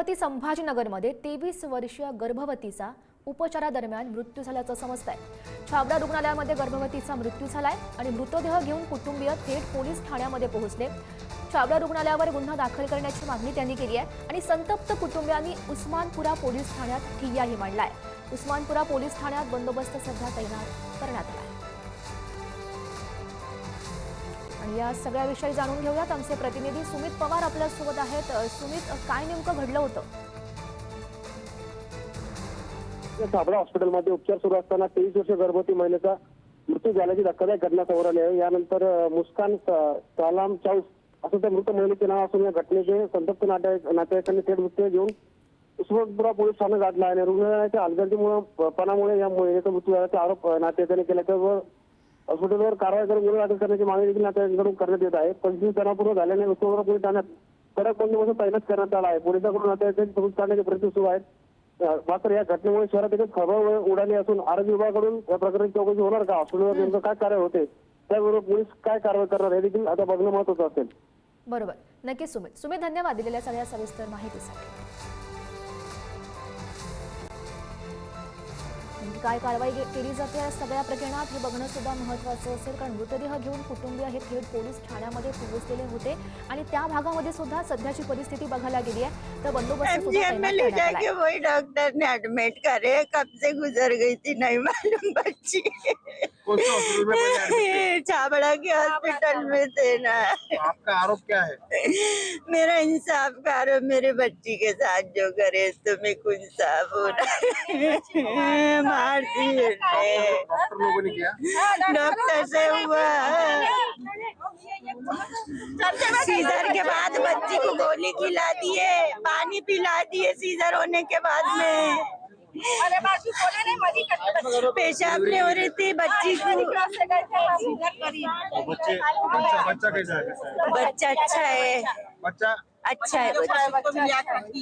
छत्रपती संभाजीनगरमध्ये 23 वर्षीय गर्भवतीचा उपचारादरम्यान मृत्यू झाल्याचं समजतंय। छावडा रुग्णालयामध्ये गर्भवतीचा मृत्यू झालाय आणि मृतदेह घेऊन कुटुंबीय थेट पोलीस ठाण्यामध्ये पोहोचले। छावडा रुग्णालयावर गुन्हा दाखल करण्याची मागणी त्यांनी केली आहे आणि संतप्त कुटुंबियांनी उस्मानपुरा पोलीस ठाण्यात ठिय्याही मांडलाय। उस्मानपुरा पोलीस ठाण्यात बंदोबस्त सध्या तैनात करण्यात आला आहे। आणि या सगळ्याविषयी जाणून घेऊयात, आमचे प्रतिनिधी सुमित पवार आपल्या सोबत आहेत। सुमित, काय नेमकं घडलं होतं? छावडा हॉस्पिटलमध्ये उपचार सुरू असताना 23 वर्षीय गर्भवती महिलेचा मृत्यू झाल्याची धक्कादायक घटना समोर आली आहे। यानंतर मुस्कान सालाम चाऊस असं त्या मृत महिलेचे नाव असून या घटनेचे संतप्त नातेवाईकांनी थेट मृत्यू घेऊन उस्मानपुरा पोलीस ठाणे गाठला आहे। रुग्णालयाच्या हलगर्जीपणामुळे या महिलेचा मृत्यू झाल्याचा आरोप नातेवाईकांनी केला। त्यावर हॉस्पिटलवर कारवाई करून गुन्हा दाखल करण्याची मागणी देखील नातेवाईकांकडून करण्यात येत आहे। परिस्थिती तणावपूर्ण झाल्याने उस्मानपुरा पोलीस ठाण्यात कडक बंदोबस्त तैनात करण्यात आला आहे। पोलिसांकडून नातेवाईकांची शोध काढण्याचे प्रयत्न सुरू आहेत। मात्र या घटनेमुळे शहरात एकच खळबळ उडाली असून आरोग्य विभागाकडून या प्रकरणाची चौकशी होणार का, हॉस्पिटलवर नेमकं काय कार्य होते, त्याबरोबर पोलीस काय कारवाई करणार हे देखील आता बघणं महत्त्वाचं असेल। बरोबर, नक्कीच सुमित धन्यवाद दिलेल्या सगळ्या सविस्तर माहितीसाठी। काय कारवाई केली जाते या सगळ्या प्रकरणात हे बघणं सुद्धा महत्त्वाचं असेल, कारण मृतदेह घेऊन कुटुंबीय हे थेट पोलीस ठाण्यामध्ये पोहोचलेले होते आणि त्या भागामध्ये सुद्धा सध्याची परिस्थिती बघायला गेली आहे तर बंदोबस्त सुद्धा तैनात करण्यात आला आहे। वही डॉक्टर ने एडमिट करे, कब से गुजर गई थी नहीं मालूम बच्ची। छाबड़ा के हॉस्पिटल में थे ना। आपका आरोप क्या है? मेरा इंसाफ करो, मेरे बच्ची के साथ जो करे तुम्हें कुछ इंसाफ होना। मार दिए डॉक्टर लोगों ने किया? डॉक्टर से हुआ सीजर के बाद बच्ची को गोली खिला दिए, पानी पिला दिए सीजर होने के बाद में। पेशाब नहीं हो रही थी बच्ची को। बच्चा कैसा है? बच्चा अच्छा है, बच्चा अच्छा है बच्चा।